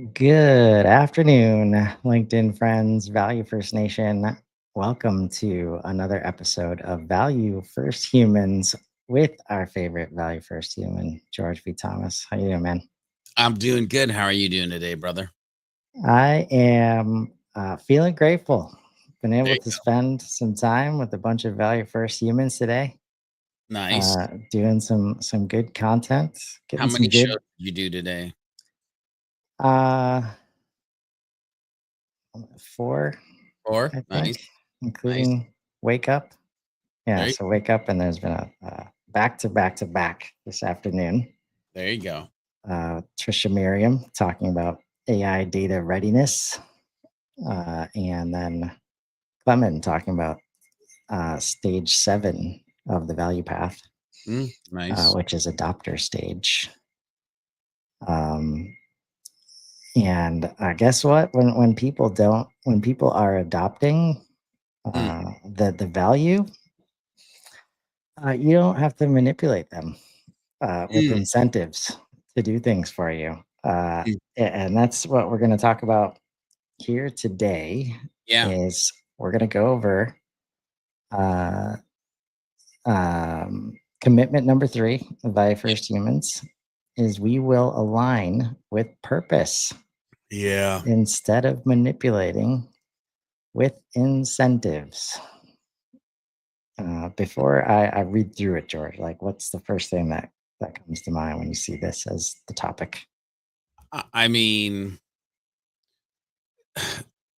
Good afternoon, LinkedIn friends, Value First Nation. Welcome to another episode of Value First Humans with our favorite Value First human, George V. Thomas. How you doing, man? I'm doing good. How are you doing today, brother? I am feeling grateful. Been There able you to go. spend some time with a bunch of Value First humans today, Nice. doing some good content, How getting many some shows good. did you do today? Uh, 4, Four. I Nice. think, Nice. including Wake Up. Yeah, There you, so wake up and there's been a back to back to back this afternoon. there you go. Trisha Miriam talking about AI data readiness, and then Clement talking about stage 7 of the value path, Nice. which is adopter stage. Um, and guess what? When people are adopting Mm, the value, you don't have to manipulate them with mm, incentives to do things for you. mm. And that's what we're going to talk about here today. Yeah. Is we're going to go over uh, commitment number 3 by Yeah. First Humans is we will align with purpose Yeah. instead of manipulating with incentives. Before I read through it, George, like what's the first thing that comes to mind when you see this as the topic? I mean,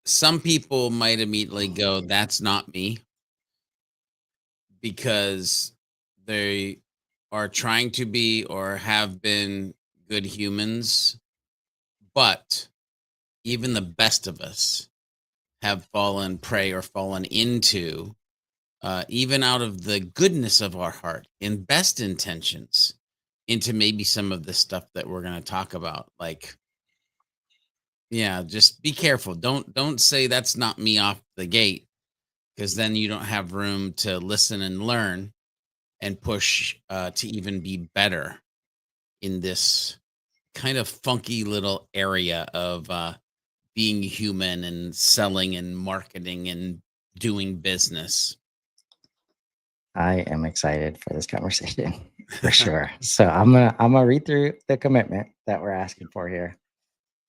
some people might immediately go, "That's not me," because they are trying to be or have been good humans. But even the best of us have fallen prey or fallen into even out of the goodness of our heart in best intentions into maybe some of the stuff that we're going to talk about, like, yeah, just be careful, don't say that's not me off the gate, because then you don't have room to listen and learn and push to even be better in this kind of funky little area of being human and selling and marketing and doing business. I am excited for this conversation for sure. So I'm gonna read through the commitment that we're asking for here,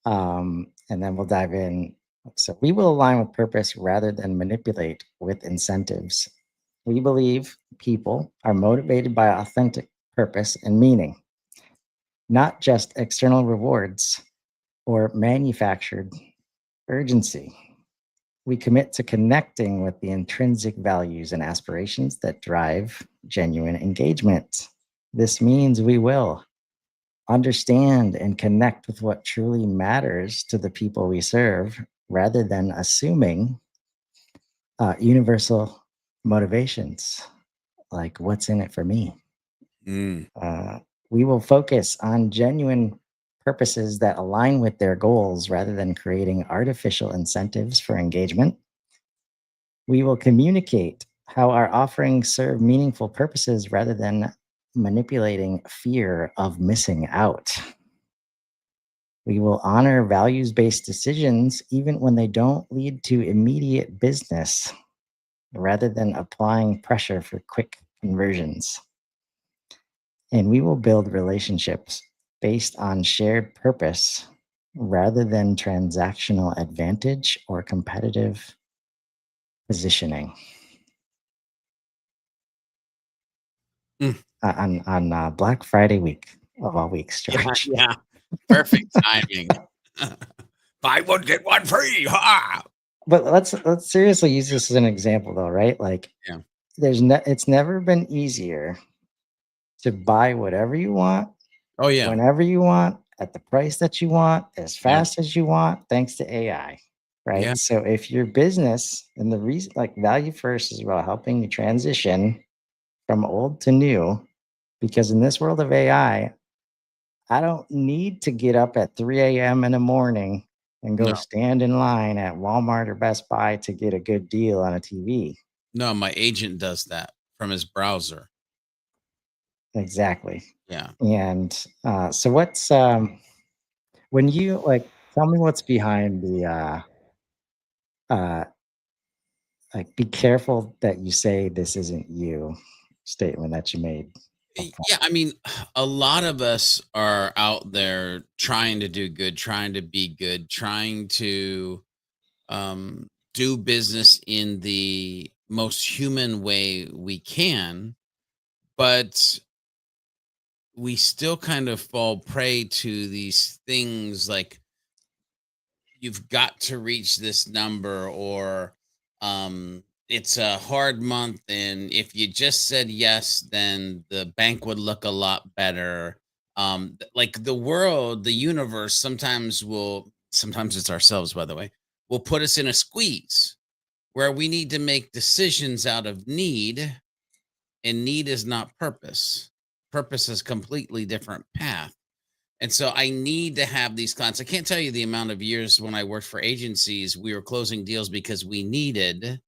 and then we'll dive in. So we will align with purpose rather than manipulate with incentives. We believe people are motivated by authentic purpose and meaning, not just external rewards or manufactured urgency. We commit to connecting with the intrinsic values and aspirations that drive genuine engagement. This means we will understand and connect with what truly matters to the people we serve rather than assuming universal motivations like what's in it for me. Mm. Uh, we will focus on genuine purposes that align with their goals rather than creating artificial incentives for engagement. We will communicate how our offerings serve meaningful purposes rather than manipulating fear of missing out. We will honor values based decisions even when they don't lead to immediate business rather than applying pressure for quick conversions. And we will build relationships based on shared purpose rather than transactional advantage or competitive positioning. Mm. On Black Friday week of all weeks, Yeah, George. yeah. Perfect timing. Buy one, get one free. Ha! But let's seriously use this as an example, though, right? Like, Yeah. it's never been easier to buy whatever you want, Oh, yeah. whenever you want, at the price that you want, as Yep. fast as you want, thanks to AI, Yeah. right? So if your business and the reason, like Value First, is about helping you transition from old to new, because in this world of AI, I don't need to get up at 3 a.m. in the morning and go No, stand in line at Walmart or Best Buy to get a good deal on a TV. no, my agent does that from his browser. Exactly. Yeah. And so what's when you like tell me what's behind the uh like be careful that you say this isn't you statement that you made up front. Yeah, I mean, a lot of us are out there trying to do good, trying to be good, trying to do business in the most human way we can, but we still kind of fall prey to these things like you've got to reach this number, or it's a hard month, and if you just said yes, then the bank would look a lot better. Like the world, the universe sometimes it's ourselves, by the way, will put us in a squeeze where we need to make decisions out of need, and need is not purpose. Purpose is completely different path. And so I need to have these clients. I can't tell you the amount of years when I worked for agencies, we were closing deals because we needed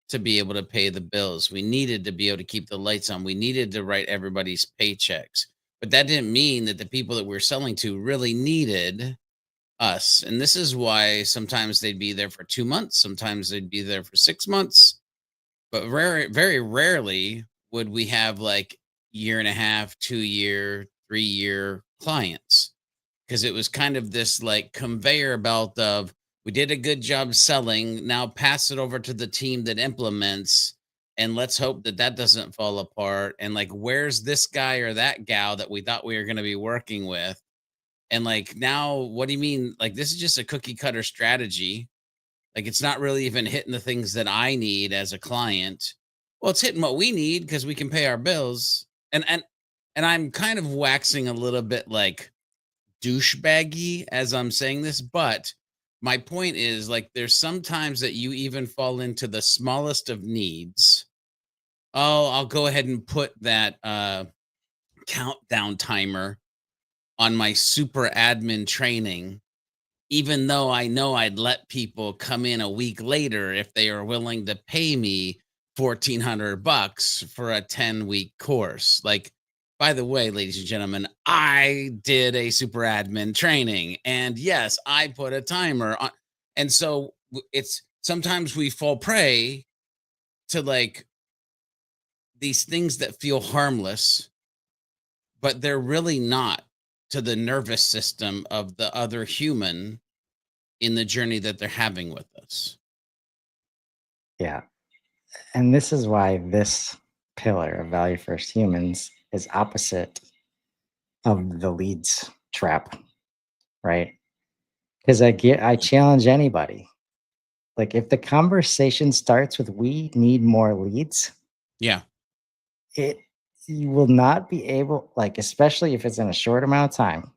to be able to pay the bills. We needed to be able to keep the lights on. We needed to write everybody's paychecks. But that didn't mean that the people that we are selling to really needed us. And this is why sometimes they'd be there for 2 months, sometimes they'd be there for 6 months, but very rarely would we have like year and a half, 2 year, 3 year clients, because it was kind of this like conveyor belt of we did a good job selling, now pass it over to the team that implements, and let's hope that that doesn't fall apart, and like where's this guy or that gal that we thought we were going to be working with, and like now what do you mean, like this is just a cookie cutter strategy, like it's not really even hitting the things that I need as a client. Well, it's hitting what we need because we can pay our bills. And I'm kind of waxing a little bit like douchebaggy as I'm saying this, but my point is like there's sometimes that you even fall into the smallest of needs. Oh, I'll go ahead and put that countdown timer on my super admin training, even though I know I'd let people come in a week later if they are willing to pay me 1,400 bucks for a 10-week course. Like, by the way, ladies and gentlemen, I did a super admin training, and yes, I put a timer on. And so it's sometimes we fall prey to like these things that feel harmless, but they're really not, to the nervous system of the other human in the journey that they're having with us. Yeah. And this is why this pillar of value first humans is opposite of the leads trap, right? Because I challenge anybody. Like if the conversation starts with we need more leads, Yeah. it you will not be able, like, especially if it's in a short amount of time,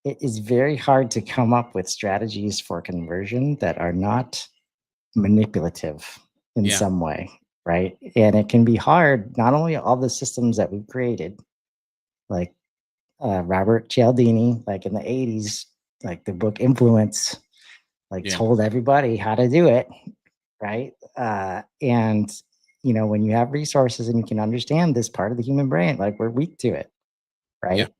it is very hard to come up with strategies for conversion that are not manipulative in Yeah. some way, right? And it can be hard, not only all the systems that we've created, like Robert Cialdini, like in the 80s, like the book Influence, like Yeah. told everybody how to do it, right? And when you have resources and you can understand this part of the human brain, like we're weak to it, Yeah. right?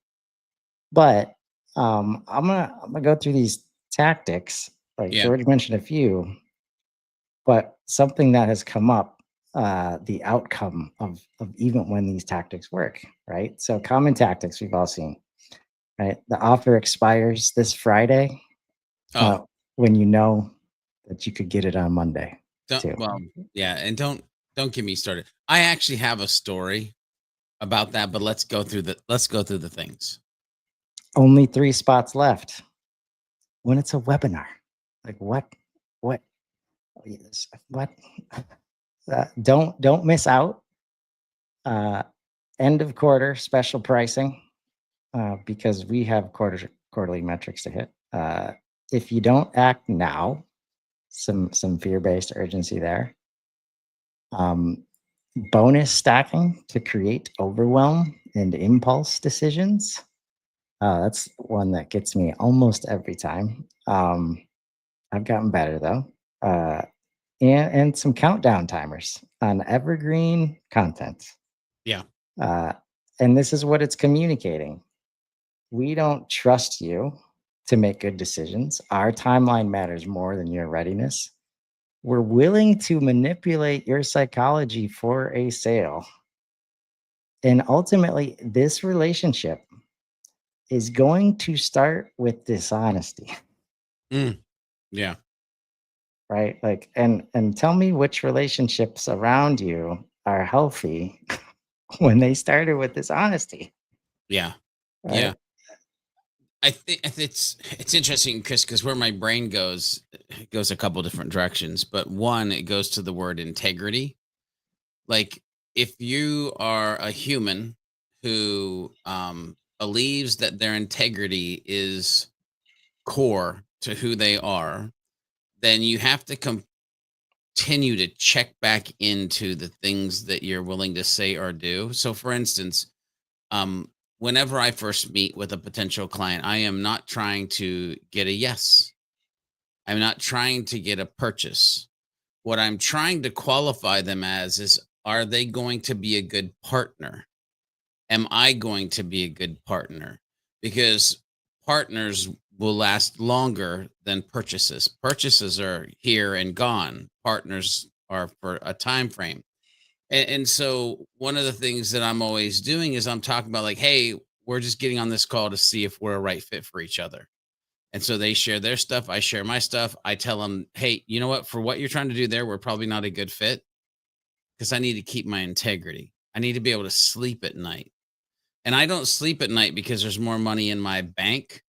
But I'm gonna go through these tactics. Like Yeah. George mentioned a few, but something that has come up, the outcome of even when these tactics work, right? So common tactics we've all seen, right? The offer expires this Friday, Oh, uh, when you know that you could get it on Monday don't too. well, yeah, and don't get me started. I actually have a story about that, but let's go through the things. Only 3 spots left when it's a webinar. Like what yes, what? Don't miss out. Uh, End of quarter special pricing, because we have quarterly metrics to hit. If you don't act now, some fear based urgency there. Um, Bonus stacking to create overwhelm and impulse decisions. That's one that gets me almost every time. I've gotten better though. Uh, and some countdown timers on evergreen content. Yeah. Uh, and this is what it's communicating. We don't trust you to make good decisions. Our timeline matters more than your readiness. We're willing to manipulate your psychology for a sale. And ultimately, this relationship is going to start with dishonesty, Mm, yeah. right? Like, and tell me which relationships around you are healthy when they started with dishonesty, Yeah. Yeah. right? I think it's interesting, Chris, because where my brain goes, it goes a couple different directions. But one, it goes to the word integrity. Like, if you are a human who believes that their integrity is core to who they are, then you have to continue to check back into the things that you're willing to say or do. So, for instance, um, whenever I first meet with a potential client, I am not trying to get a yes. I'm not trying to get a purchase. What I'm trying to qualify them as is, are they going to be a good partner? Am I going to be a good partner? Because partners will last longer than purchases. Purchases are here and gone. Partners are for a time frame. And so one of the things that I'm always doing is I'm talking about, like, hey, we're just getting on this call to see if we're a right fit for each other. And so they share their stuff, I share my stuff. I tell them, hey, you know what? For what you're trying to do there, we're probably not a good fit, because I need to keep my integrity. I need to be able to sleep at night. And I don't sleep at night because there's more money in my bank.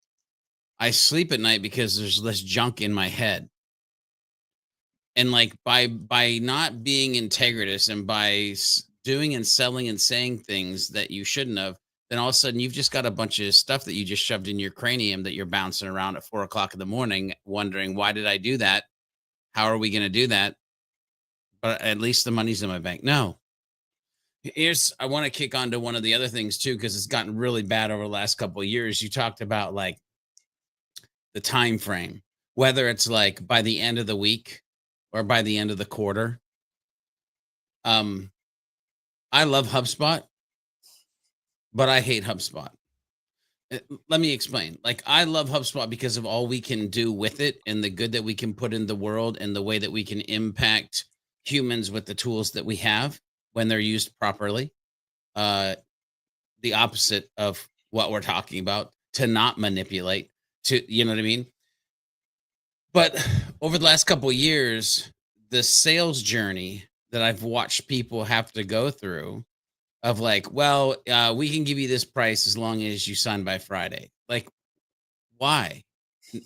I sleep at night because there's less junk in my head. And like, by not being integritous, and by doing and selling and saying things that you shouldn't have, then all of a sudden you've just got a bunch of stuff that you just shoved in your cranium that you're bouncing around at 4 o'clock in the morning, wondering, why did I do that? How are we going to do that? But at least the money's in my bank. No. Here's, I want to kick on to one of the other things too, because it's gotten really bad over the last couple of years. You talked about, like, the time frame, whether it's like by the end of the week or by the end of the quarter. Um, I love HubSpot, but I hate HubSpot. Let me explain. Like, I love HubSpot because of all we can do with it, and the good that we can put in the world, and the way that we can impact humans with the tools that we have when they're used properly. Uh, the opposite of what we're talking about, to not manipulate, to, you know what I mean? But over the last couple of years, the sales journey that I've watched people have to go through, of like, well, we can give you this price as long as you sign by Friday. Like, why?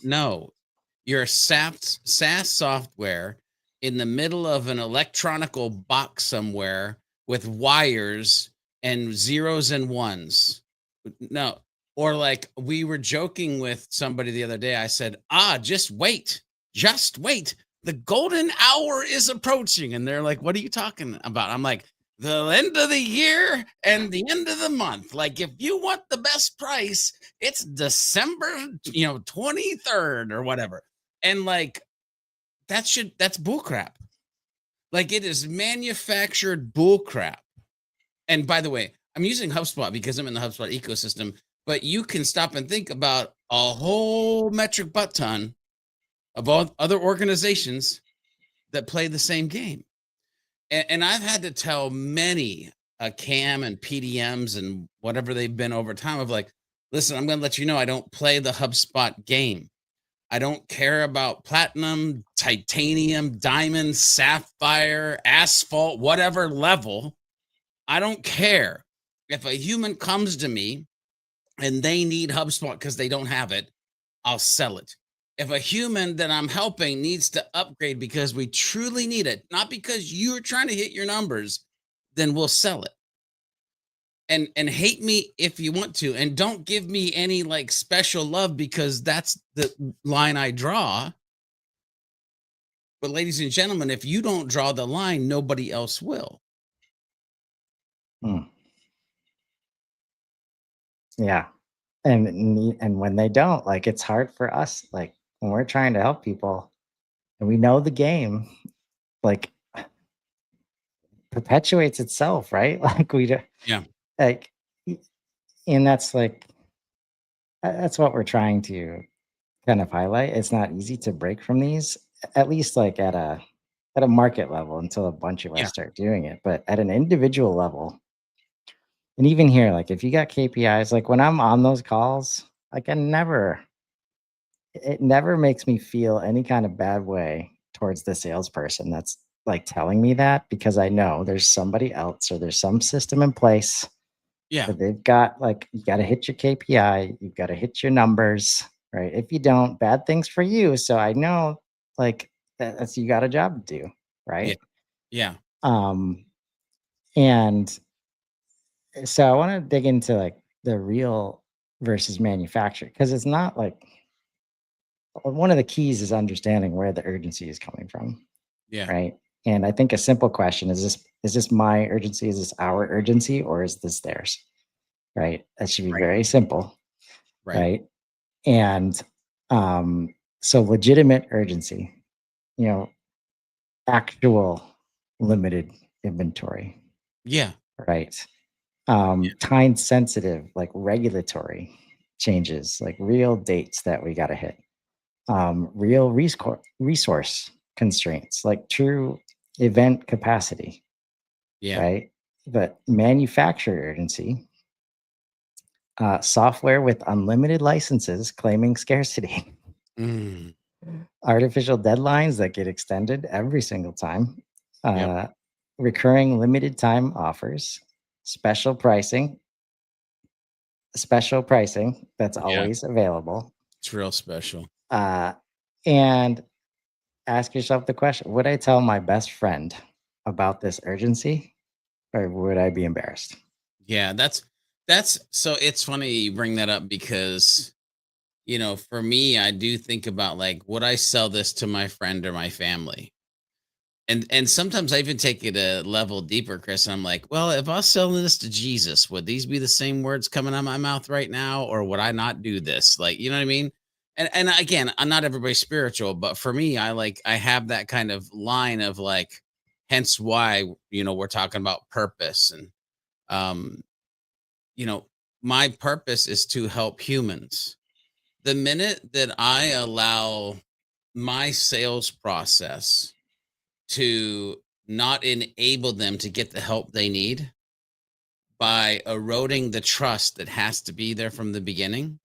No, you're a SaaS software in the middle of an electronical box somewhere with wires and zeros and ones. No. Or like, we were joking with somebody the other day. I said, just wait. Just wait. The golden hour is approaching. And they're like, what are you talking about? I'm like, the end of the year and the end of the month. Like, if you want the best price, it's December, 23rd or whatever. And like, that's bullcrap. Like, it is manufactured bullcrap. And by the way, I'm using HubSpot because I'm in the HubSpot ecosystem, but you can stop and think about a whole metric butt ton of all other organizations that play the same game. And I've had to tell many CAM and PDMs and whatever they've been over time, of like, listen, I'm going to let you know, I don't play the HubSpot game. I don't care about platinum, titanium, diamond, sapphire, asphalt, whatever level. I don't care. If a human comes to me and they need HubSpot because they don't have it, I'll sell it. If a human that I'm helping needs to upgrade because we truly need it, not because you're trying to hit your numbers, then we'll sell it. And hate me if you want to, and don't give me any like special love, because that's the line I draw. But ladies and gentlemen, if you don't draw the line, nobody else will. Hmm. Yeah. And when they don't, like, it's hard for us, like, when we're trying to help people and we know the game, like, perpetuates itself, right? Like, we do, Yeah. like, y- and that's like, that's what we're trying to kind of highlight. It's not easy to break from these, at least like at a market level until a bunch of Yeah. us start doing it. But at an individual level, and even here, like if you got KPIs, like when I'm on those calls, like it never makes me feel any kind of bad way towards the salesperson that's like telling me that, because I know there's somebody else or there's some system in place Yeah. that they've got, like, you got to hit your KPI, you've got to hit your numbers, right? If you don't, bad things for you. So I know, like, that's, you got a job to do, Yeah. right? Yeah. Um, and so I want to dig into like the real versus manufactured, because it's not like one of the keys is understanding where the urgency is coming from, Yeah. right? And I think a simple question is this my urgency? Is this our urgency, or is this theirs? Right? That should be Right. very simple, Right. right? And so legitimate urgency, you know, actual limited inventory, Yeah. right? Time sensitive, like regulatory changes, like real dates that we got to hit, real resource constraints, like true event capacity, Yeah. right? But manufacturer urgency, software with unlimited licenses claiming scarcity, Mm. artificial deadlines that get extended every single time, Yep. uh, recurring limited time offers, special pricing, special pricing that's Yeah. always available. It's real special. Uh, and ask yourself the question: would I tell my best friend about this urgency, or would I be embarrassed? Yeah. That's so it's funny you bring that up because for me, I do think about like, would I sell this to my friend or my family? And sometimes I even take it a level deeper, Chris. And I'm like, well, if I was selling this to Jesus, would these be the same words coming out of my mouth right now, or would I not do this? Like, you know what I mean? And again, I'm not everybody spiritual, but for me, I have that kind of line of like, hence why we're talking about purpose and um, you know, my purpose is to help humans. The minute that I allow my sales process to not enable them to get the help they need by eroding the trust that has to be there from the beginning,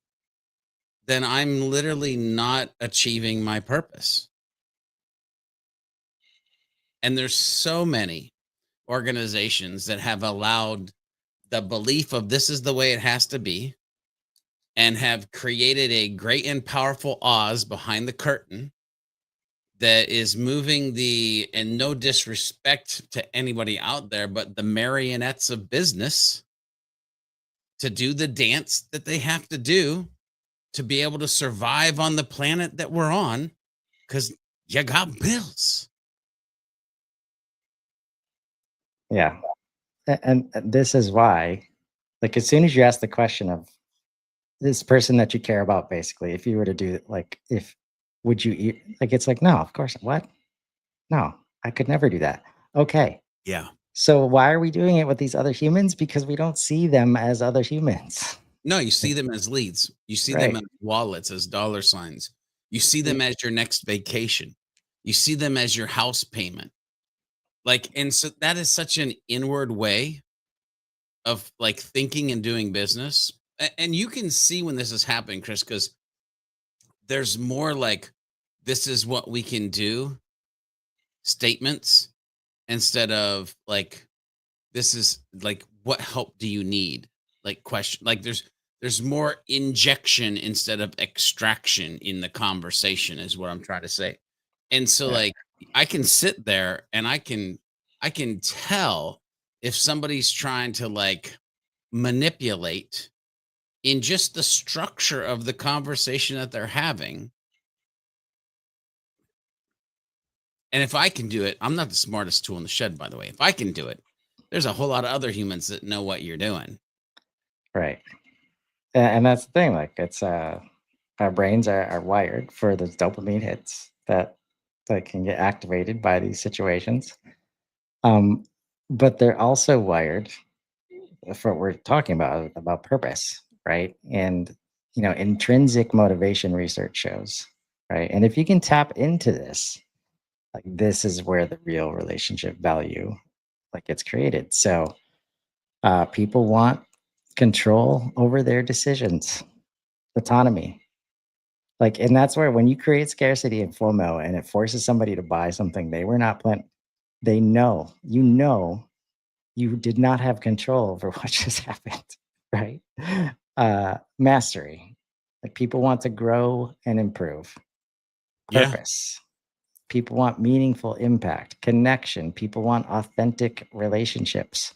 then I'm literally not achieving my purpose. And there's so many organizations that have allowed the belief of this is the way it has to be and have created a great and powerful Oz behind the curtain that is moving and no disrespect to anybody out there, but the marionettes of business to do the dance that they have to do to be able to survive on the planet that we're on because you got bills. Yeah, and this is why, like, as soon as you ask the question of this person that you care about, basically, if you were to do, like, if would you eat, like, it's like, no, of course, what? No, I could never do that. Okay, Yeah. so why are we doing it with these other humans? Because we don't see them as other humans. No, you see them as leads. You see them as Right. wallets, as dollar signs. You see them We as your next vacation. You see them as your house payment. Like, and so that is such an inward way of like thinking and doing business. And you can see when this is happening, Chris, because there's more like this is what we can do statements instead of like this is like what help do you need, like question, like there's more injection instead of extraction in the conversation is what I'm trying to say. And so yeah, like I can sit there and I can tell if somebody's trying to like manipulate in just the structure of the conversation that they're having. And if I can do it, I'm not the smartest tool in the shed, by the way. If I can do it, there's a whole lot of other humans that know what you're doing. right. And that's the thing, like, it's, our brains are wired for those dopamine hits that can get activated by these situations. Um, but they're also wired for what we're talking about purpose, right? And intrinsic motivation research shows, right? And if you can tap into this, like this is where the real relationship value like gets created. So people want control over their decisions, autonomy. Like, and that's where when you create scarcity and FOMO and it forces somebody to buy something they were not planning, they know, you did not have control over what just happened, right? Mastery. Like people want to grow and improve. Yeah. Purpose. People want meaningful impact, connection. People want authentic relationships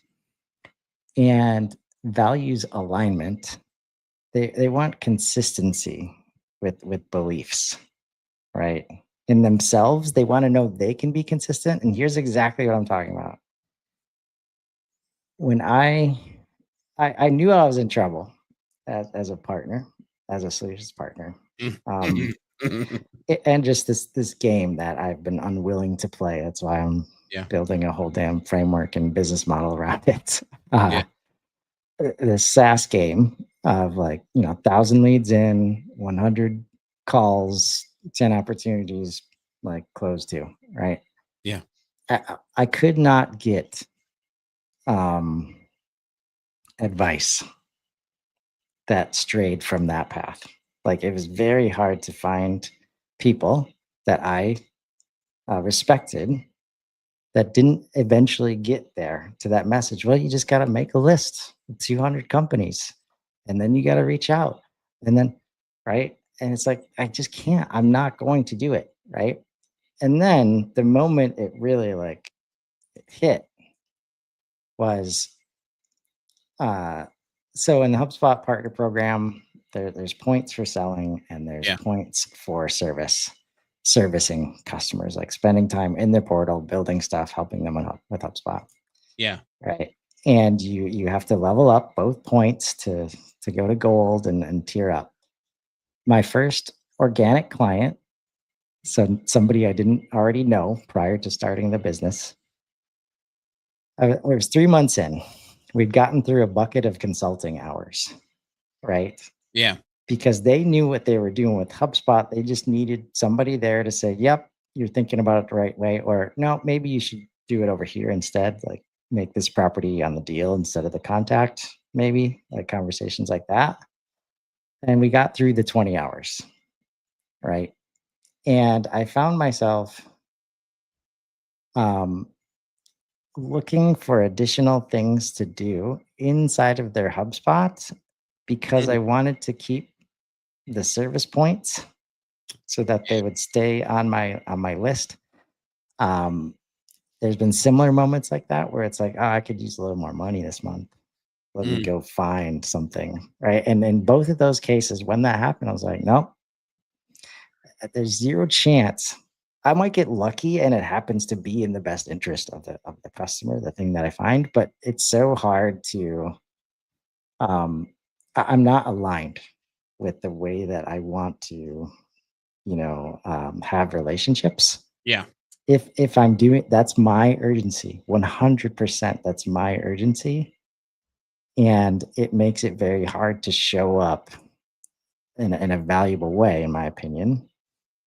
and values alignment. They want consistency with beliefs, right? In themselves, they want to know they can be consistent. And here's exactly what I'm talking about. When I knew I was in trouble as a partner, as a solutions partner. Um, and just this game that I've been unwilling to play. That's why I'm Yeah. building a whole damn framework and business model around it. Yeah. The SaaS game of like 1,000 leads in, 100 calls, 10 opportunities, like close to right. Yeah. I could not get um, advice that strayed from that path. Like it was very hard to find people that I respected that didn't eventually get there to that message. Well, you just got to make a list of 200 companies and then you got to reach out and then, right. And it's like, I just can't, I'm not going to do it. Right. And then the moment it really like hit was, uh, so in the HubSpot partner program, there's points for selling and there's Yeah. points for servicing customers, like spending time in their portal, building stuff, helping them with HubSpot. Yeah. Right. And you have to level up both points to go to gold and tier up. My first organic client, so somebody I didn't already know prior to starting the business, it was 3 months in. We'd gotten through a bucket of consulting hours, right? Yeah. Because they knew what they were doing with HubSpot. They just needed somebody there to say, yep, you're thinking about it the right way. Or no, maybe you should do it over here instead. Like make this property on the deal instead of the contact, maybe like conversations like that. And we got through the 20 hours, right? And I found myself um, looking for additional things to do inside of their HubSpot because Mm. I wanted to keep the service points so that they would stay on my list. Um, there's been similar moments like that where it's like, oh, I could use a little more money this month. Let me Mm. go find something, right? And in both of those cases, when that happened, I was like, nope, there's zero chance. I might get lucky, and it happens to be in the best interest of the customer, the thing that I find. But it's so hard to. Um, I'm not aligned with the way that I want to, have relationships. Yeah. If I'm doing, that's my urgency, 100%. That's my urgency, and it makes it very hard to show up in a valuable way, in my opinion,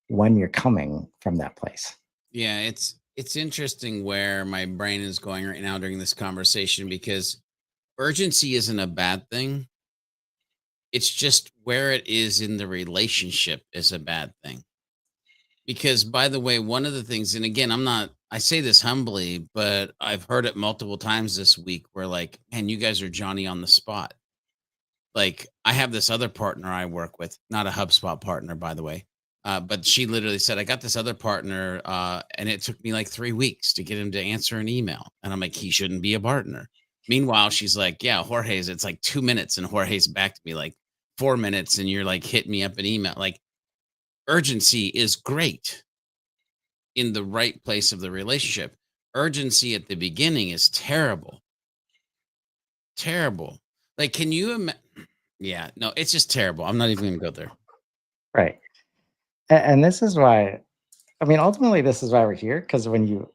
when you're coming from that place. Yeah. It's interesting where my brain is going right now during this conversation because urgency isn't a bad thing. It's just where it is in the relationship is a bad thing. Because by the way, one of the things, and again, I say this humbly, but I've heard it multiple times this week where like, man, you guys are Johnny on the spot. Like I have this other partner I work with, not a HubSpot partner, by the way. But she literally said, I got this other partner, and it took me like 3 weeks to get him to answer an email. And I'm like, he shouldn't be a partner. Meanwhile, she's like, yeah, Jorge's, it's like 2 minutes. And Jorge's back to me like 4 minutes. And you're like, hit me up an email. Like urgency is great in the right place of the relationship. Urgency at the beginning is terrible. Terrible. Like, can you imagine? Yeah, no, it's just terrible. I'm not even going to go there. Right. And this is why, I mean, ultimately, this is why we're here. Because when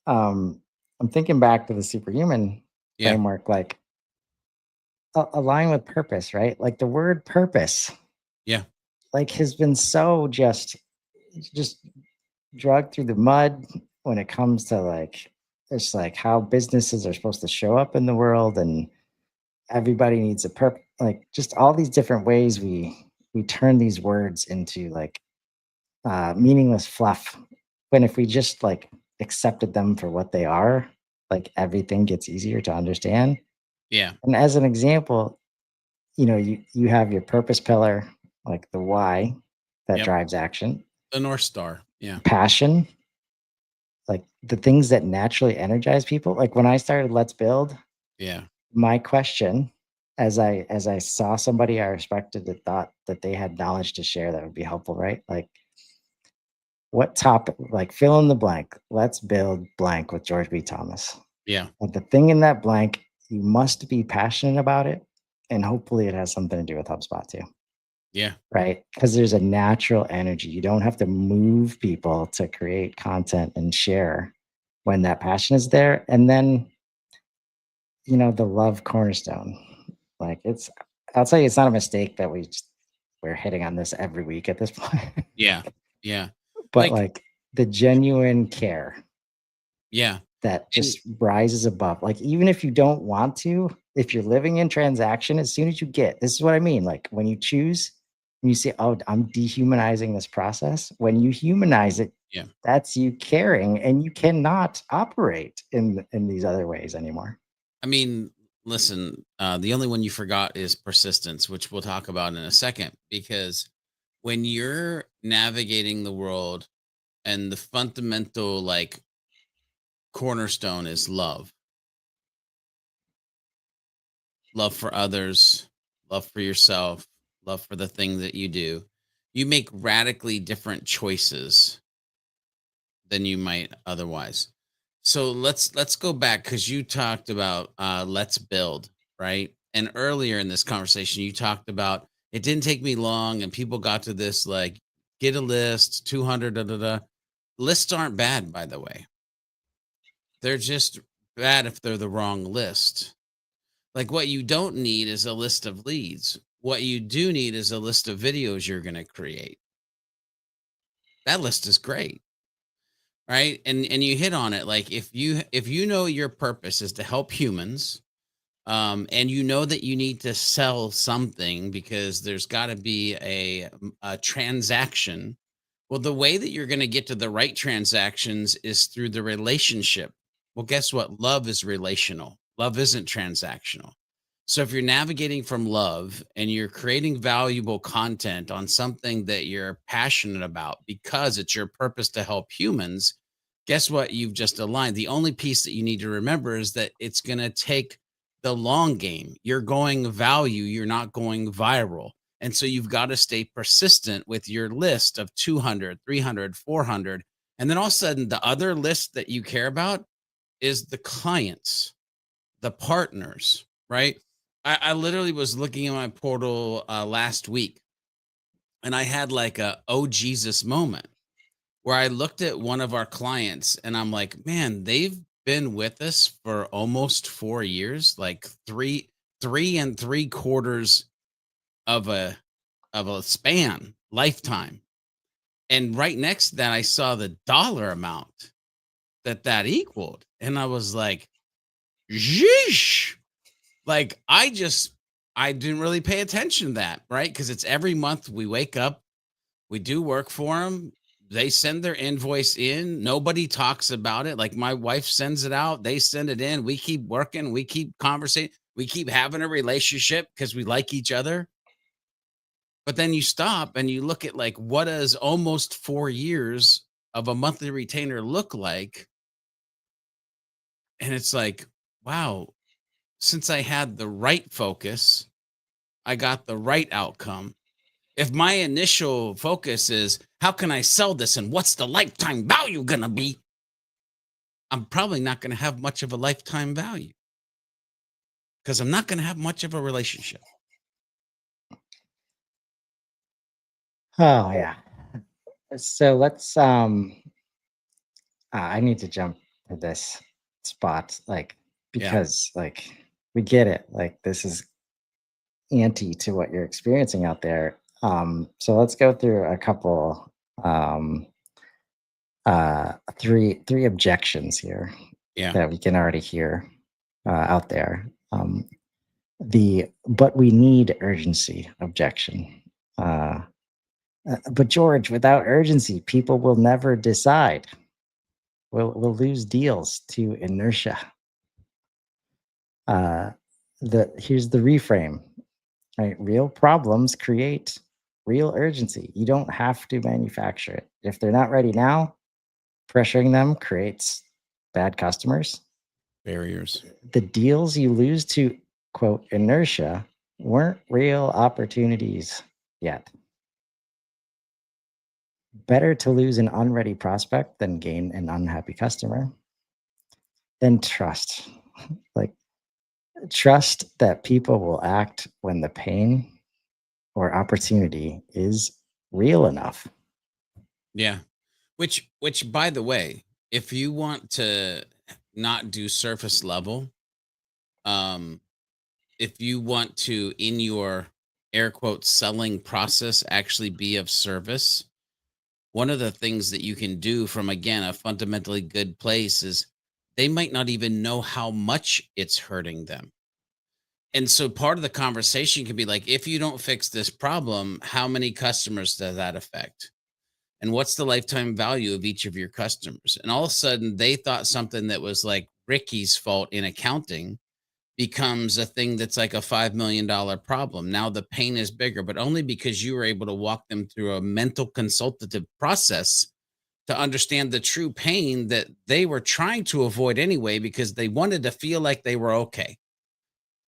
um, I'm thinking back to the superhuman Yeah. framework, like align with purpose, right? Like the word purpose. Yeah. like has been so just dragged through the mud when it comes to like it's like how businesses are supposed to show up in the world, and everybody needs a like just all these different ways we turn these words into like meaningless fluff, when if we just like accepted them for what they are, like everything gets easier to understand. Yeah. And as an example, you have your purpose pillar, like the why that Yep. drives action, The North Star. Yeah. passion, like the things that naturally energize people. Like when I started Let's Build, Yeah. my question, as I saw somebody I respected that thought that they had knowledge to share that would be helpful, right? Like what topic, like fill in the blank. Let's build blank with George B. Thomas. Yeah. Like the thing in that blank, you must be passionate about it. And hopefully it has something to do with HubSpot too, Yeah. right? Because there's a natural energy. You don't have to move people to create content and share when that passion is there. And then, the love cornerstone. Like I'll tell you, it's not a mistake that we're hitting on this every week at this point. Yeah. Yeah. But Like, like the genuine care yeah. that And just rises above. Like, even if you don't want to, if you're living in transaction, as soon as you get this is what I mean. Like when you choose, when you say, "Oh, I'm dehumanizing this process," when you humanize it, yeah. that's you caring, and you cannot operate in these other ways anymore. I mean, listen, the only one you forgot is persistence, which we'll talk about in a second, because when you're navigating the world and the fundamental like cornerstone is love for others, love for yourself, love for the thing that you do, you make radically different choices than you might otherwise. So let's go back because you talked about let's build, right? And earlier in this conversation, you talked about it didn't take me long, and people got to this like get a list, 200, da da da. Lists aren't bad, by the way. They're just bad if they're the wrong list. Like what you don't need is a list of leads. What you do need is a list of videos you're going to create. That list is great, right? And you hit on it. Like if you know your purpose is to help humans, and you know that you need to sell something because there's got to be a transaction. Well, the way that you're going to get to the right transactions is through the relationship. Well, guess what? Love is relational. Love isn't transactional. So if you're navigating from love and you're creating valuable content on something that you're passionate about because it's your purpose to help humans, guess what? You've just aligned. The only piece that you need to remember is that it's going to take the long game. You're going value, you're not going viral. And so you've got to stay persistent with your list of 200, 300, 400. And then all of a sudden, the other list that you care about is the clients, the partners, right? I literally was looking at my portal last week, and I had like a oh Jesus moment where I looked at one of our clients and I'm like, man, they've been with us for almost 4 years, like three and three quarters of a span, lifetime. And right next to that, I saw the dollar amount that equaled. And I was like, Yeesh. Like I didn't really pay attention to that, right? Because it's every month we wake up, we do work for them. They send their invoice in. Nobody talks about it. Like my wife sends it out. They send it in. We keep working. We keep conversating. We keep having a relationship because we like each other. But then you stop and you look at like what does almost 4 years of a monthly retainer look like? And it's like, wow, since I had the right focus, I got the right outcome. If my initial focus is how can I sell this and what's the lifetime value going to be, I'm probably not going to have much of a lifetime value because I'm not going to have much of a relationship. Oh yeah. So let's I need to jump to this spot, like, Yeah. because like we get it. Like this is anti to what you're experiencing out there. So let's go through a couple, um, three objections here Yeah. that we can already hear out there. The but we need urgency objection. Uh, but George, without urgency, people will never decide. We'll lose deals to inertia. Uh, here's the reframe. Right, real problems create real urgency. You don't have to manufacture it. If they're not ready now, pressuring them creates bad customers. Barriers. The deals you lose to quote inertia weren't real opportunities yet. Better to lose an unready prospect than gain an unhappy customer. Then trust. Like trust that people will act when the pain or opportunity is real enough. Yeah. Which by the way, if you want to not do surface level, um, if you want to in your air quotes selling process actually be of service, one of the things that you can do from again a fundamentally good place is they might not even know how much it's hurting them. And so part of the conversation can be like, if you don't fix this problem, how many customers does that affect? And what's the lifetime value of each of your customers? And all of a sudden, they thought something that was like Ricky's fault in accounting becomes a thing that's like a $5 million problem. Now the pain is bigger, but only because you were able to walk them through a mental consultative process to understand the true pain that they were trying to avoid anyway because they wanted to feel like they were okay.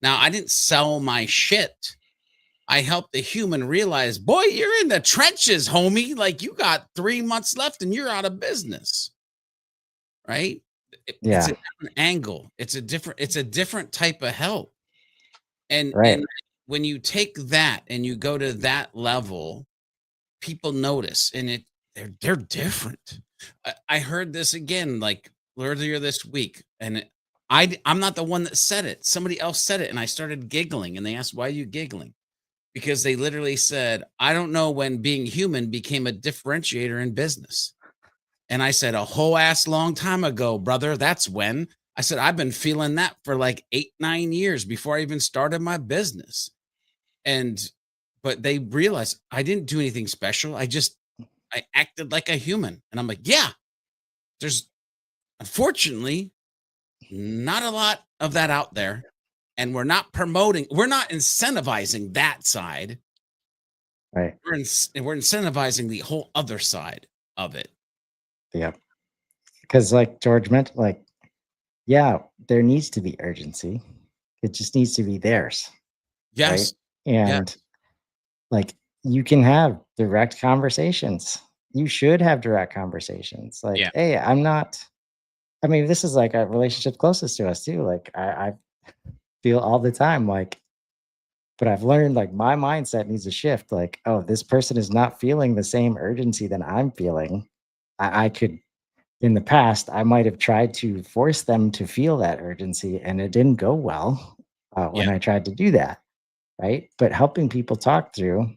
Now, I didn't sell my shit. I helped the human realize, boy, you're in the trenches, homie. Like you got 3 months left and you're out of business, right? It's Yeah, a different angle. It's a different type of help. And right. when you take that and you go to that level, people notice and they're different. I heard this again like earlier this week, and I'm not the one that said it. Somebody else said it, and I started giggling, and they asked, "Why are you giggling?" Because they literally said, "I don't know when being human became a differentiator in business." And I said, "A whole ass long time ago, brother. That's when." I said, "I've been feeling that for like 8, 9 years before I even started my business." And, but they realized I didn't do anything special. I acted like a human. And I'm like, yeah, there's unfortunately not a lot of that out there. And we're not incentivizing that side. Right. We're incentivizing the whole other side of it. Yeah. Because like George meant, like, yeah, there needs to be urgency. It just needs to be theirs. Right. Yes. Yeah. And like you can have direct conversations. You should have direct conversations. Like, Yeah. hey, I'm not, I mean, this is like a relationship closest to us too. Like I feel all the time like, but I've learned like my mindset needs to shift. Like, oh, this person is not feeling the same urgency that I'm feeling. I could in the past, I might have tried to force them to feel that urgency and it didn't go well Yeah. when I tried to do that. Right. But helping people talk through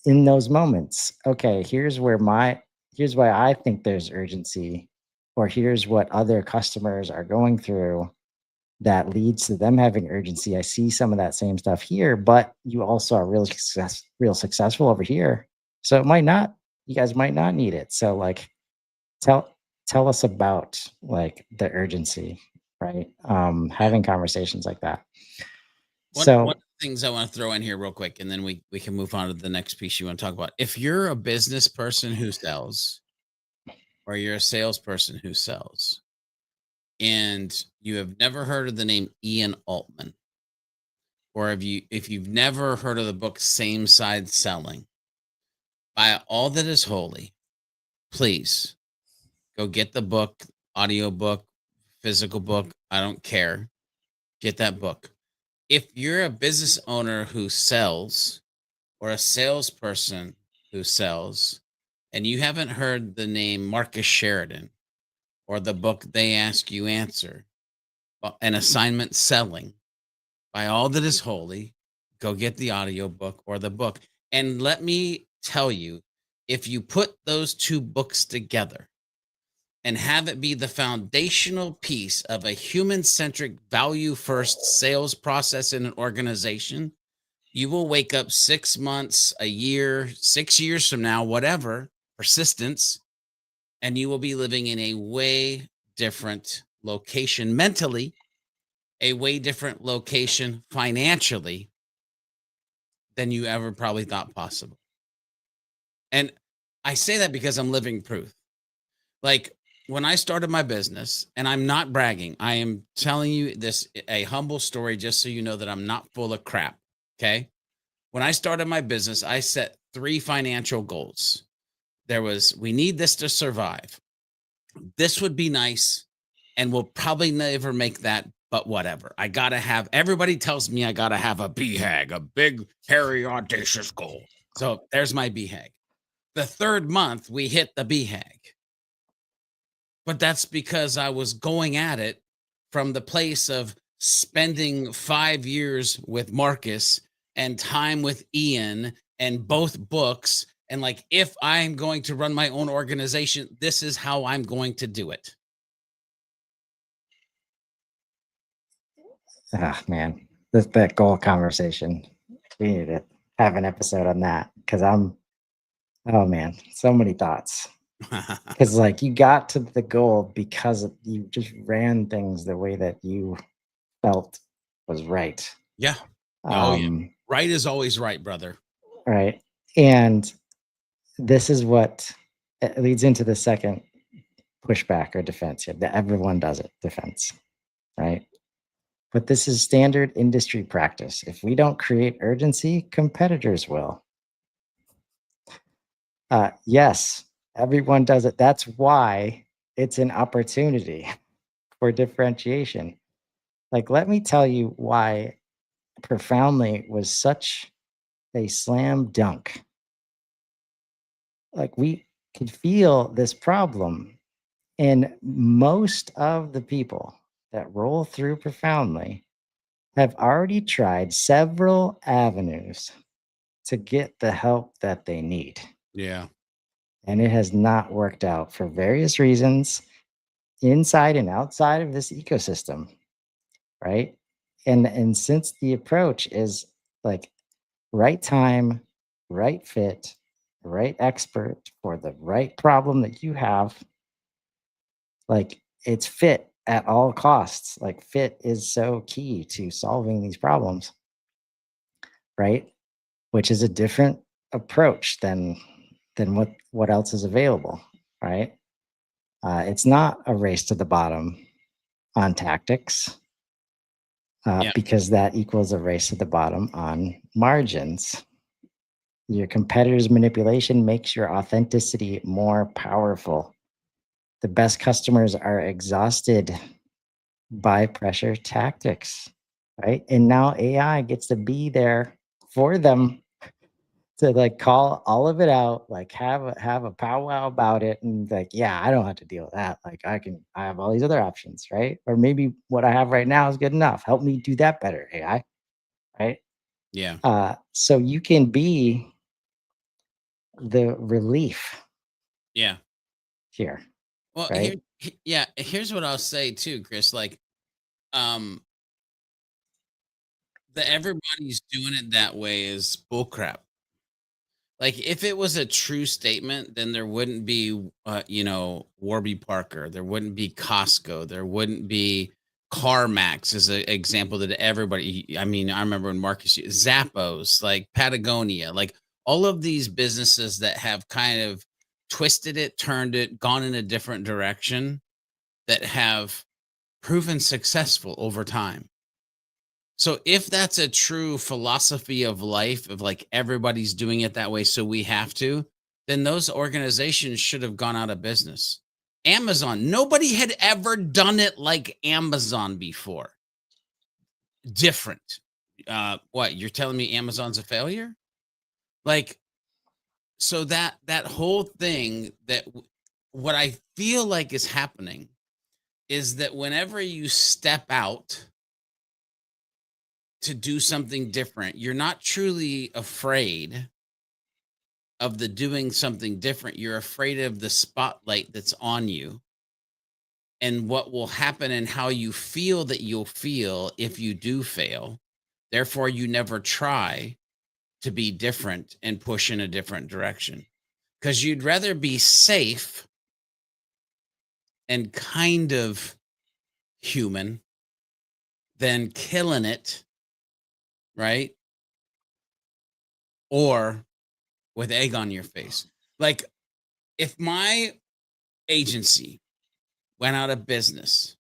in those moments, okay, here's why I think there's urgency, or here's what other customers are going through that leads to them having urgency. I see some of that same stuff here, but you also are real successful over here. So it might not, you guys might not need it. So like tell tell us about like the urgency, right? Yeah. Having conversations like that. One of So the things I want to throw in here real quick, and then we can move on to the next piece you want to talk about. If you're a business person who sells, or you're a salesperson who sells, and you have never heard of the name Ian Altman, or if you've never heard of the book Same Side Selling, by all that is holy, please go get the book, audio book, physical book. I don't care. Get that book. If you're a business owner who sells or a salesperson who sells, and you haven't heard the name Marcus Sheridan or the book They Ask You Answer, an assignment selling, by all that is holy, go get the audio book or the book. And let me tell you, if you put those two books together and have it be the foundational piece of a human centric, value first sales process in an organization, you will wake up 6 months, a year, 6 years from now, whatever, persistence, and you will be living in a way different location mentally, a way different location financially than you ever probably thought possible. And I say that because I'm living proof. Like when I started my business, and I'm not bragging, I am telling you this a humble story just so you know that I'm not full of crap. Okay. When I started my business, I set three financial goals. There was, we need this to survive. This would be nice. And we'll probably never make that, but whatever. I got to have, everybody tells me I got to have a BHAG, a big, hairy, audacious goal. So there's my BHAG. The third month, we hit the BHAG. But that's because I was going at it from the place of spending 5 years with Marcus and time with Ian and both books. And like, if I'm going to run my own organization, this is how I'm going to do it. Ah, man, that goal conversation. We need to have an episode on that because oh man, so many thoughts. Because like you got to the goal because you just ran things the way that you felt was right. Yeah. Oh, yeah. Um, Right is always right, brother. right. And this is what it leads into the second pushback or defense. Yeah, that everyone does it, defense, right? But this is standard industry practice. If we don't create urgency, competitors will. Yes, everyone does it. That's why it's an opportunity for differentiation. Like, let me tell you why profoundly was such a slam dunk. Like, we could feel this problem, and most of the people that roll through profoundly have already tried several avenues to get the help that they need. Yeah. And it has not worked out for various reasons inside and outside of this ecosystem, right? And since the approach is like right time, right fit, right expert for the right problem that you have, like it's fit at all costs. Like fit is so key to solving these problems, right? Which is a different approach than what else is available, right? It's not a race to the bottom on tactics Yeah. because that equals a race to the bottom on margins. Your competitor's manipulation makes your authenticity more powerful. The best customers are exhausted by pressure tactics, right? And now AI gets to be there for them to like call all of it out, like have a powwow about it, and like, yeah, I don't have to deal with that. Like I have all these other options, right? Or maybe what I have right now is good enough. Help me do that better, AI, right? Yeah. So you can be the relief Yeah. here, Well, right? yeah, here's what I'll say too, Chris. Like, um, that everybody's doing it that way is bullcrap. Like, if it was a true statement, then there wouldn't be, Warby Parker. There wouldn't be Costco. There wouldn't be CarMax, as an example that everybody. I mean, I remember when Marcus Zappos, like Patagonia, like all of these businesses that have kind of twisted it, turned it, gone in a different direction, that have proven successful over time. So if that's a true philosophy of life, of like everybody's doing it that way, so we have to, then those organizations should have gone out of business. Amazon, nobody had ever done it like Amazon before. Different. What, you're telling me Amazon's a failure? Like, so that whole thing, what I feel like is happening is that whenever you step out to do something different, you're not truly afraid of the doing something different. You're afraid of the spotlight that's on you and what will happen and how you feel that you'll feel if you do fail. Therefore, you never try to be different and push in a different direction because you'd rather be safe and kind of human than killing it, right? Or with egg on your face. Like if my agency went out of business,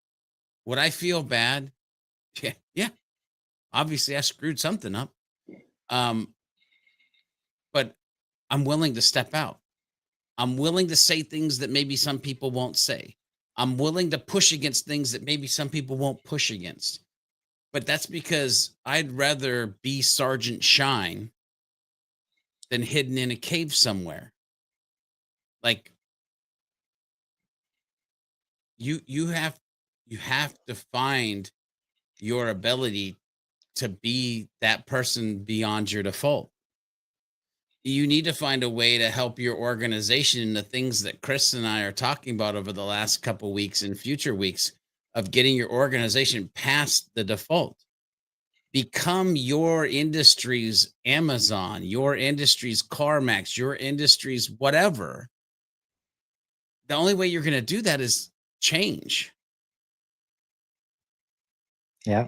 would I feel bad? Yeah, yeah. Obviously, I screwed something up. Um, but I'm willing to step out. I'm willing to say things that maybe some people won't say. I'm willing to push against things that maybe some people won't push against. But that's because I'd rather be Sergeant Shine than hidden in a cave somewhere. Like you you have to find your ability to be that person beyond your default. You need to find a way to help your organization in the things that Chris and I are talking about over the last couple weeks and future weeks of getting your organization past the default. Become your industry's Amazon, your industry's CarMax, your industry's whatever. The only way you're going to do that is change. Yeah.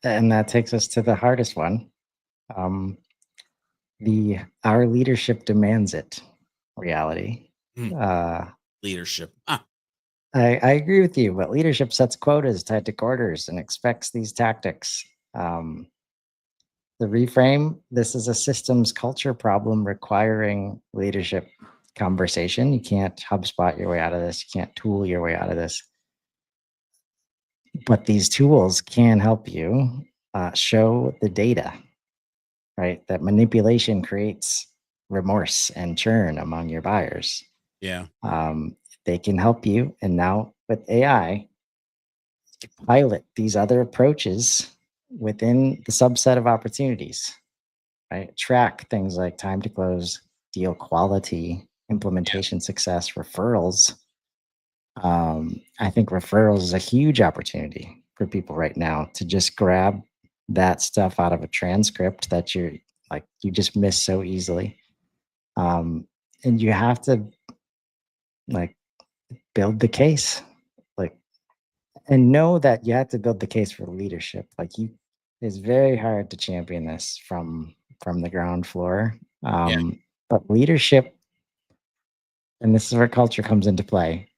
And that takes us to the hardest one. Um, the our leadership demands it reality. Hmm. Uh, Leadership. I agree with you, but leadership sets quotas tied to quarters and expects these tactics. Um, the reframe, this is a systems culture problem requiring leadership conversation. You can't HubSpot your way out of this. You can't tool your way out of this. But these tools can help you show the data, right? That manipulation creates remorse and churn among your buyers. Yeah. They can help you. And now with AI, pilot these other approaches within the subset of opportunities, right? Track things like time to close, deal quality, implementation success, referrals. I think referrals is a huge opportunity for people right now to just grab that stuff out of a transcript that you just miss so easily. And you have to like build the case, like, and know that you have to build the case for leadership. It's very hard to champion this from the ground floor. Yeah. But leadership, and this is where culture comes into play,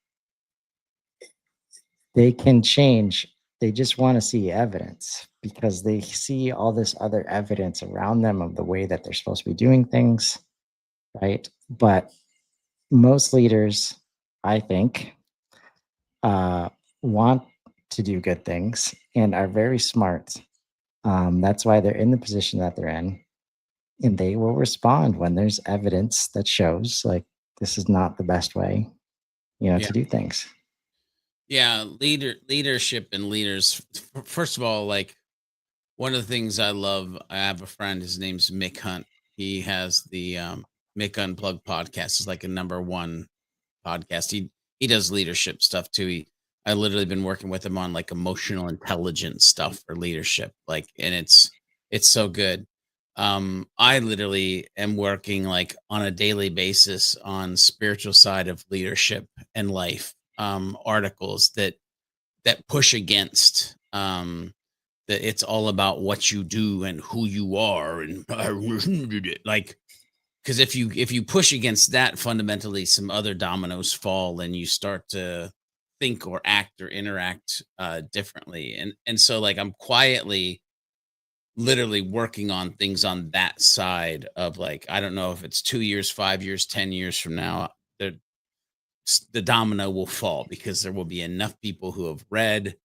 they can change. They just want to see evidence because they see all this other evidence around them of the way that they're supposed to be doing things, right? But most leaders, I think, uh, want to do good things and are very smart. That's why they're in the position that they're in, and they will respond when there's evidence that shows like this is not the best way, Yeah. to do things. Yeah. Leadership and leaders. First of all, like one of the things I love, I have a friend, his name's Mick Hunt. He has the Mick Unplugged podcast. It's like a number one podcast. He does leadership stuff too. I literally been working with him on like emotional intelligence stuff for leadership. Like, and it's so good. I literally am working like on a daily basis on spiritual side of leadership and life. Articles that push against that it's all about what you do and who you are and like because if you push against that fundamentally some other dominoes fall and you start to think or act or interact differently and so like I'm quietly literally working on things on that side of like I don't know if it's 2 years 5 years 10 years from now the the domino will fall because there will be enough people who have read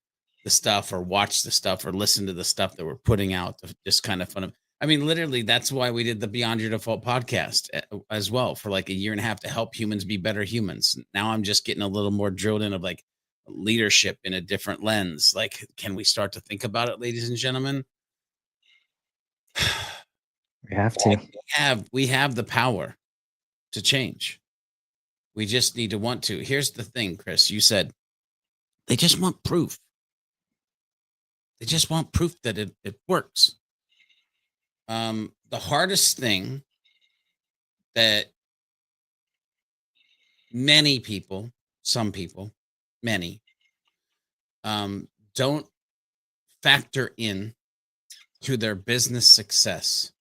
the stuff or watched the stuff or listened to the stuff that we're putting out to just kind of fun of I mean, literally, that's why we did the Beyond Your Default podcast as well for like a year and a half to help humans be better humans. Now I'm just getting a little more drilled in of like leadership in a different lens. Like, can we start to think about it, ladies and gentlemen? We have to. We have the power. to change. We just need to want to. Here's the thing, Chris. You said they just want proof. They just want proof that it works. The hardest thing that many people, some people, many, don't factor in to their business success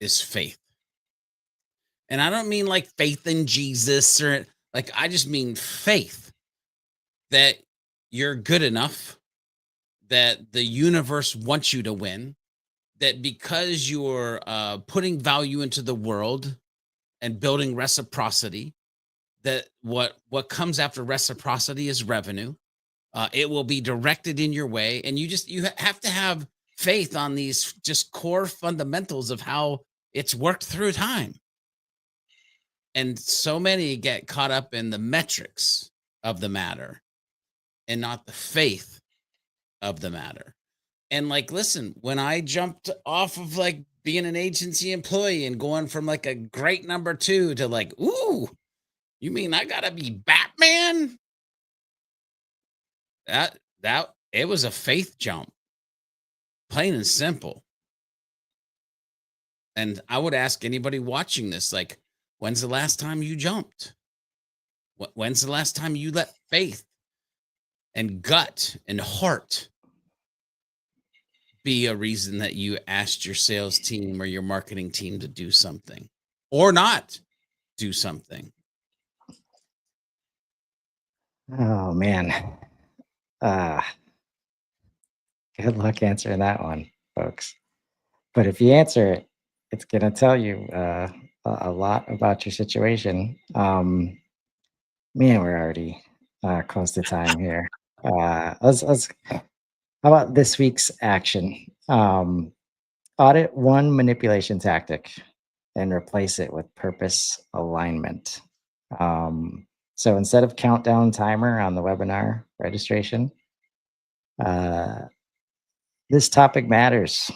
is faith. And I don't mean like faith in Jesus or like, I just mean faith that you're good enough, that the universe wants you to win, that because you're putting value into the world and building reciprocity, that what comes after reciprocity is revenue. It will be directed in your way, and you have to have faith on these just core fundamentals of how it's worked through time. And so many get caught up in the metrics of the matter and not the faith of the matter. And like, listen, when I jumped off of like being an agency employee and going from like a great number 2 to like, ooh, you mean I gotta be Batman? That it was a faith jump, plain and simple. And I would ask anybody watching this, like, when's the last time you jumped? When's the last time you let faith and gut and heart be a reason that you asked your sales team or your marketing team to do something or not do something? Oh man. Uh Good luck answering that one, folks. But if you answer it, it's gonna tell you a lot about your situation. Man, we're already close to time here. Let's how about this week's action? Audit one manipulation tactic and replace it with purpose alignment. So instead of countdown timer on the webinar registration, uh, this topic matters.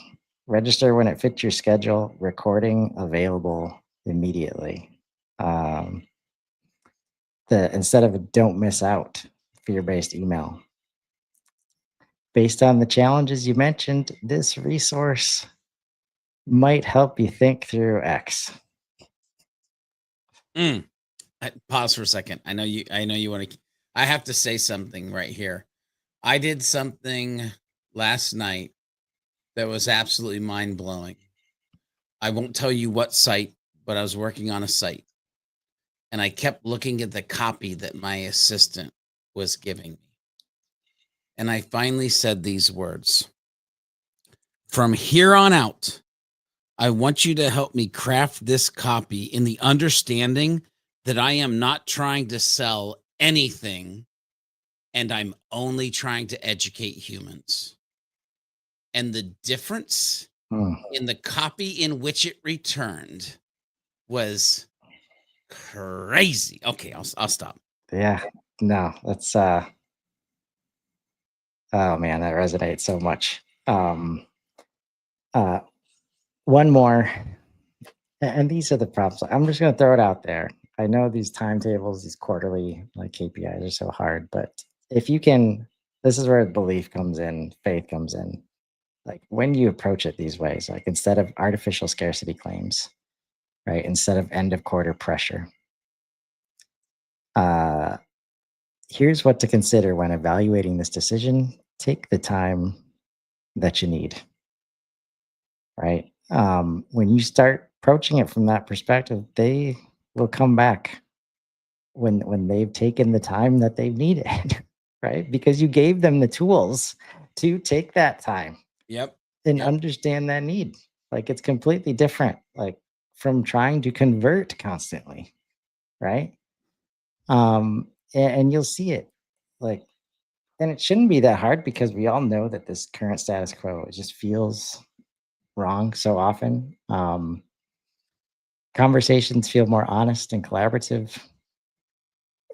Register when it fits your schedule, recording available immediately. Um, instead of a don't miss out fear-based email. Based on the challenges you mentioned, this resource might help you think through X. Pause for a second. I know you want to. I have to say something right here. I did something last night that was absolutely mind blowing. I won't tell you what site, but I was working on a site, and I kept looking at the copy that my assistant was giving me, and I finally said these words: "From here on out, I want you to help me craft this copy in the understanding that I am not trying to sell anything and I'm only trying to educate humans." And the difference in the copy in which it returned was crazy. Okay, I'll stop. Yeah, no, that's oh man, that resonates so much. Uh, one more, and these are the problems. I'm just going to throw it out there. I know these timetables, these quarterly like KPIs are so hard, but if you can, this is where belief comes in, faith comes in. Like when you approach it these ways, like instead of artificial scarcity claims, right? Instead of end of quarter pressure. Here's what to consider when evaluating this decision. Take the time that you need, right? When you start approaching it from that perspective, they will come back when they've taken the time that they've needed, right? Because you gave them the tools to take that time. Yep. And understand that need. Like it's completely different, like from trying to convert constantly, right? And you'll see it, like, and it shouldn't be that hard because we all know that this current status quo, it just feels wrong so often. Conversations feel more honest and collaborative.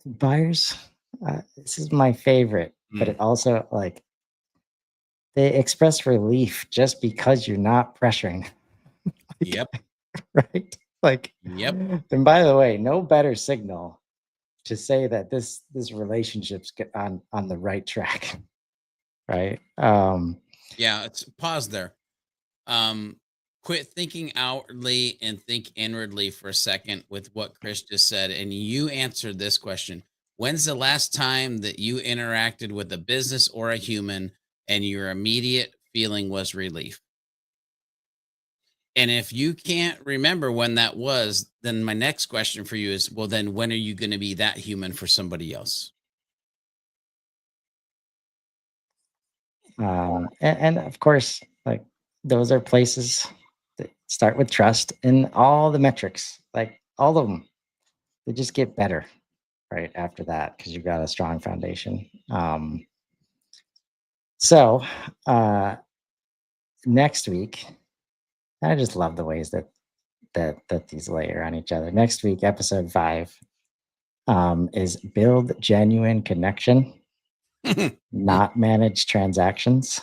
Buyers, this is my favorite, but it also like they express relief just because you're not pressuring. Yep. Right? Like, Yep. and by the way, no better signal to say that this relationship's on the right track, right? Yeah. It's pause there. Um, Quit thinking outwardly and think inwardly for a second with what Chris just said. And you answered this question. When's the last time that you interacted with a business or a human and your immediate feeling was relief? And if you can't remember when that was, then my next question for you is, well, then when are you going to be that human for somebody else? And of course, like those are places that start with trust and all the metrics, like all of them, they just get better right after that because you've got a strong foundation. So uh, next week, I just love the ways that these layer on each other. Next week, episode 5 is build genuine connection, not manage transactions.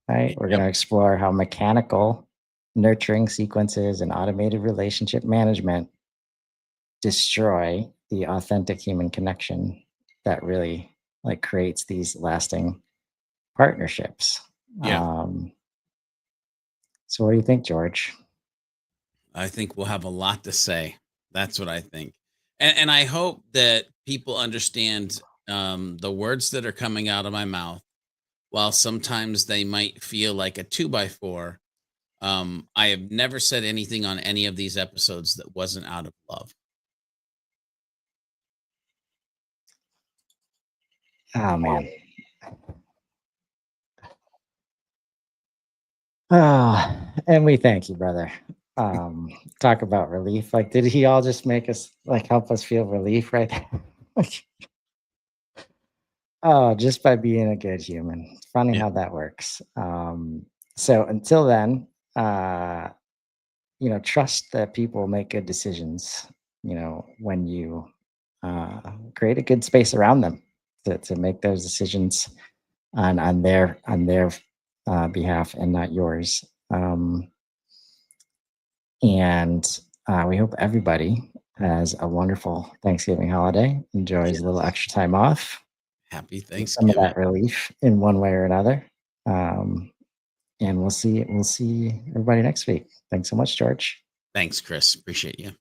Right? We're going Yep. to explore how mechanical nurturing sequences and automated relationship management destroy the authentic human connection that really like creates these lasting partnerships. Yeah. Um, so what do you think, George? I think we'll have a lot to say. That's what I think. And I hope that people understand the words that are coming out of my mouth. While sometimes they might feel like a two by four, I have never said anything on any of these episodes that wasn't out of love. Oh man. Oh, and we thank you, brother. Talk about relief. Like, did he all just make us like help us feel relief right there? Like, oh, just by being a good human. It's funny Yeah. how that works. So until then, trust that people make good decisions, when you create a good space around them to make those decisions on their behalf and not yours. And we hope everybody has a wonderful Thanksgiving holiday, enjoys a little Yes. extra time off, Happy get some of Thanksgiving. that relief in one way or another. Um, and we'll see everybody next week. Thanks so much, George. Thanks, Chris. Appreciate you.